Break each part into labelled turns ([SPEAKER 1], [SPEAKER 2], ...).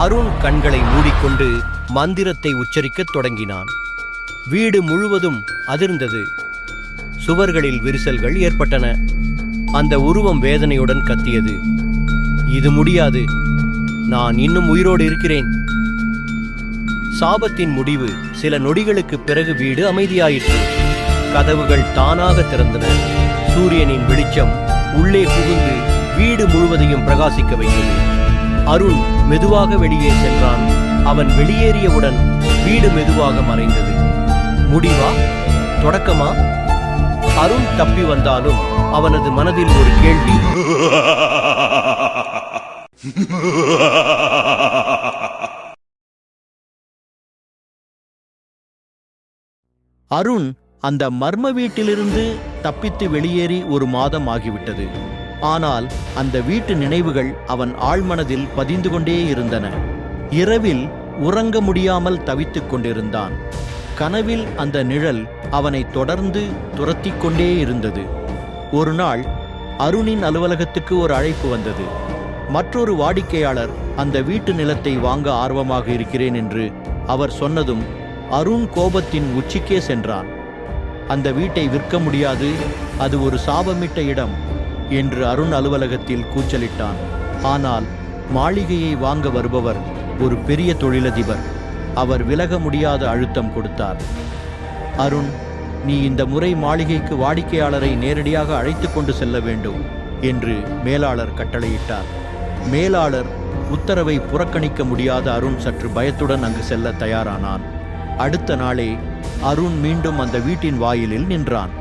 [SPEAKER 1] அருண் கண்களை மூடிக்கொண்டு மந்திரத்தை உச்சரிக்கத் தொடங்கினான். வீடு முழுவதும் அதிர்ந்தது. சுவர்களில் விரிசல்கள் ஏற்பட்டன. அந்த உருவம் வேதனையுடன் கத்தியது. இது முடியாது, நான் இன்னும் உயிரோடு இருக்கிறேன். சாபத்தின் முடிவு. சில நொடிகளுக்கு பிறகு வீடு அமைதியாயிற்று. கதவுகள் தானாக திறந்தன. சூரியனின் வெளிச்சம் உள்ளே புகுந்து வீடு முழுவதையும் பிரகாசிக்க வைத்தது. அருண் மெதுவாக வெளியே சென்றான். அவன் வெளியேறியவுடன் வீடு மெதுவாக மறைந்தது. முடிவா, தொடக்கமா? அருண் தப்பி வந்தாலும் அவனது மனதில் ஒரு கேள்வி. அருண் அந்த மர்ம வீட்டிலிருந்து தப்பித்து வெளியேறி ஒரு மாதம் ஆகிவிட்டது. ஆனால் அந்த வீட்டு நினைவுகள் அவன் ஆழ்மனதில் பதிந்து கொண்டே இருந்தன. இரவில் உறங்க முடியாமல் தவித்துக் கொண்டிருந்தான். கனவில் அந்த நிழல் அவனை தொடர்ந்து துரத்திக் கொண்டே இருந்தது. ஒரு நாள் அருணின் அலுவலகத்துக்கு ஒரு அழைப்பு வந்தது. மற்றொரு வாடிக்கையாளர் அந்த வீட்டு நிலத்தை வாங்க ஆர்வமாக இருக்கிறேன் என்று அவர் சொன்னதும் அருண் கோபத்தின் உச்சிக்கே சென்றான். அந்த வீட்டை விற்க முடியாது, அது ஒரு சாபமிட்ட இடம் என்று அருண் அலுவலகத்தில் கூச்சலிட்டான். ஆனால் மாளிகையை வாங்க வருபவர் ஒரு பெரிய தொழிலதிபர். அவர் விலக முடியாத அழுத்தம் கொடுத்தார். அருண், நீ இந்த முறை மாளிகைக்கு வாடிக்கையாளரை நேரடியாக அழைத்து கொண்டு செல்ல வேண்டும் என்று மேலாளர் கட்டளையிட்டார். மேலாளர் உத்தரவை புறக்கணிக்க முடியாத அருண் சற்று பயத்துடன் அங்கு செல்ல தயாரானான். அடுத்த நாளே அருண் மீண்டும் அந்த வீட்டின் வாயிலில் நின்றான்.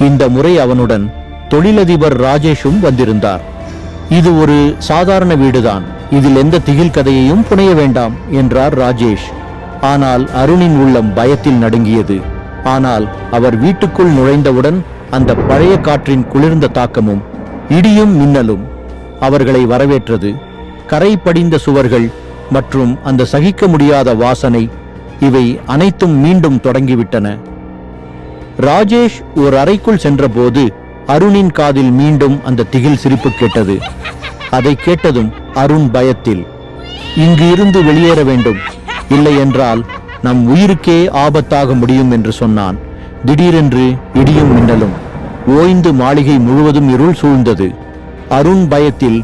[SPEAKER 1] இந்த முறை அவனுடன் தொழிலதிபர் ராஜேஷும் வந்திருந்தார். இது ஒரு சாதாரண வீடுதான், இதில் எந்த திகில் கதையையும் புனைய வேண்டாம் என்றார் ராஜேஷ். ஆனால் அருணின் உள்ளம் பயத்தில் நடுங்கியது. ஆனால் அவர் வீட்டுக்குள் நுழைந்தவுடன் அந்த பழைய காற்றின் குளிர்ந்த தாக்கமும் இடியும் மின்னலும் அவர்களை வரவேற்றது. கரை படிந்த சுவர்கள் மற்றும் அந்த சகிக்க முடியாத வாசனை, இவை அனைத்தும் மீண்டும் தொடங்கிவிட்டன. ராஜேஷ் ஒரு அறைக்குள் சென்றபோது அருணின் காதில் மீண்டும் அந்த திகில் சிரிப்பு கேட்டது. அதை கேட்டதும் அருண் பயத்தில், இங்கு இருந்து வெளியேற வேண்டும், இல்லை என்றால் நம் உயிருக்கே ஆபத்தாக முடியும் என்று சொன்னான். திடீரென்று இடியும் மின்னலும் ஓய்ந்து மாளிகை முழுவதும் இருள் சூழ்ந்தது. அருண் பயத்தில்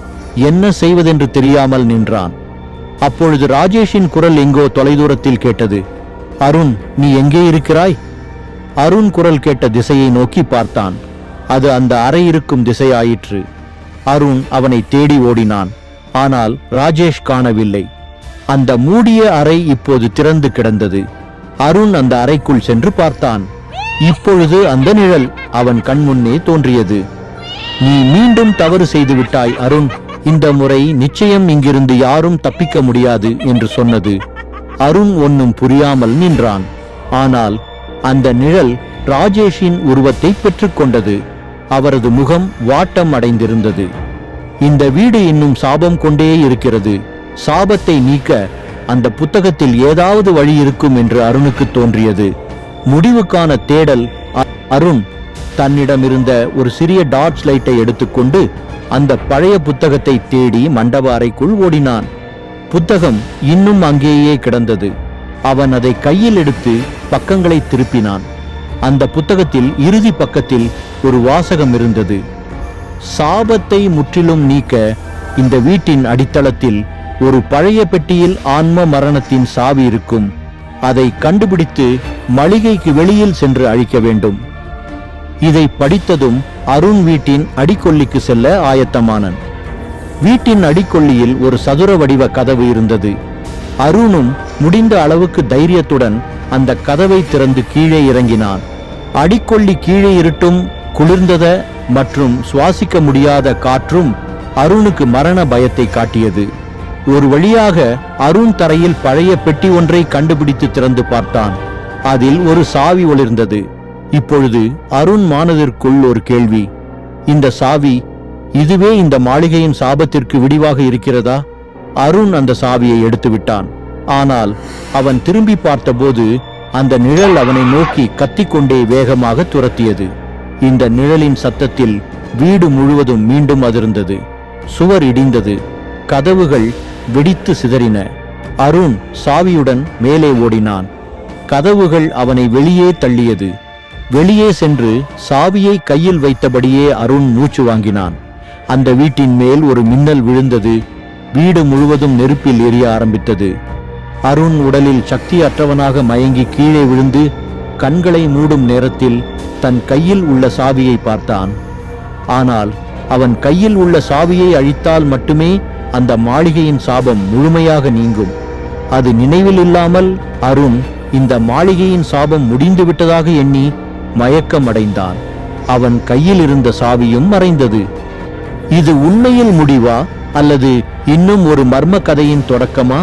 [SPEAKER 1] என்ன செய்வதென்று தெரியாமல் நின்றான். அப்பொழுது ராஜேஷின் குரல் எங்கோ தொலைதூரத்தில் கேட்டது. அருண், நீ எங்கே இருக்கிறாய்? அருண் குரல் கேட்ட திசையை நோக்கி பார்த்தான். அது அந்த அறை இருக்கும் திசையாயிற்று. அருண் அவனை தேடி ஓடினான். ஆனால் ராஜேஷ் காணவில்லை. அந்த மூடிய அறை இப்போது திறந்து கிடந்தது. அருண் அந்த அறைக்குள் சென்று பார்த்தான். இப்பொழுது அந்த நிழல் அவன் கண்முன்னே தோன்றியது. நீ மீண்டும் தவறு செய்து விட்டாய் அருண், இந்த முறை நிச்சயம் இங்கிருந்து யாரும் தப்பிக்க முடியாது என்று சொன்னது. அருண் ஒன்னும் புரியாமல் நின்றான். ஆனால் அந்த நிழல் ராஜேஷின் உருவத்தை பெற்றுக்கொண்டது. அவரது முகம் வாட்டம் அடைந்திருந்தது. இந்த வீடு இன்னும் சாபம் கொண்டே இருக்கிறது. சாபத்தை நீக்க அந்த புத்தகத்தில் ஏதாவது வழி இருக்கும் என்று அருணுக்கு தோன்றியது. முடிவுக்கான தேடல். அருண் தன்னிடமிருந்த ஒரு சிறிய டார்ச் லைட்டை எடுத்துக்கொண்டு அந்த பழைய புத்தகத்தை தேடி மண்டப அறைக்குள் ஓடினான். புத்தகம் இன்னும் அங்கேயே கிடந்தது. அவன் அதை கையில் எடுத்து பக்கங்களை திருப்பினான். அந்த புத்தகத்தில் இறுதி பக்கத்தில் ஒரு வாசகம் இருந்தது. சாபத்தை முற்றிலும் நீக்க இந்த வீட்டின் அடித்தளத்தில் ஒரு பழைய பெட்டியில் ஆன்ம மரணத்தின் சாவி இருக்கும். அதை கண்டுபிடித்து மளிகைக்கு வெளியில் சென்று அழிக்க வேண்டும். இதை படித்ததும் அருண் வீட்டின் அடிக்கொல்லிக்கு செல்ல ஆயத்தமானான். வீட்டின் அடிக்கொல்லியில் ஒரு சதுர வடிவ கதவு இருந்தது. அருணும் முடிந்த அளவுக்கு தைரியத்துடன் அந்த கதவை திறந்து கீழே இறங்கினான். அடிக்கொல்லி கீழே இருட்டும் குளிர்ந்தத மற்றும் சுவாசிக்க முடியாத காற்றும் அருணுக்கு மரண பயத்தை காட்டியது. ஒரு வழியாக அருண் தரையில் பழைய பெட்டி ஒன்றை கண்டுபிடித்து திறந்து பார்த்தான். அதில் ஒரு சாவி ஒளிர்ந்தது. இப்பொழுது அருண் மனதிற்குள் ஒரு கேள்வி. இந்த சாவி, இதுவே இந்த மாளிகையின் சாபத்திற்கு விடிவாக இருக்கிறதா? அருண் அந்த சாவியை எடுத்து விட்டான். ஆனால் அவன் திரும்பி பார்த்தபோது அந்த நிழல் அவனை நோக்கி கத்திக்கொண்டே வேகமாக துரத்தியது. இந்த நிழலின் சத்தத்தில் வீடு முழுவதும் மீண்டும் அதிர்ந்தது. சுவர் இடிந்தது. கதவுகள் வெடித்து சிதறின. அருண் சாவியுடன் மேலே ஓடினான். கதவுகள் அவனை வெளியே தள்ளியது. வெளியே சென்று சாவியை கையில் வைத்தபடியே அருண் மூச்சு வாங்கினான். அந்த வீட்டின் மேல் ஒரு மின்னல் விழுந்தது. வீடு முழுவதும் நெருப்பில் எரிய ஆரம்பித்தது. அருண் உடலில் சக்தியற்றவனாக மயங்கி கீழே விழுந்து கண்களை மூடும் நேரத்தில் தன் கையில் உள்ள சாவியை பார்த்தான். ஆனால் அவன் கையில் உள்ள சாவியை அழித்தால் மட்டுமே அந்த மாளிகையின் சாபம் முழுமையாக நீங்கும். அது நினைவில் இல்லாமல் அருண் இந்த மாளிகையின் சாபம் முடிந்து விட்டதாக எண்ணி மயக்கம் அடைந்தான். அவன் கையில் இருந்த சாவியும் மறைந்தது. இது உண்மையில் முடிவா அல்லது இன்னும் ஒரு மர்ம கதையின் தொடக்கமா?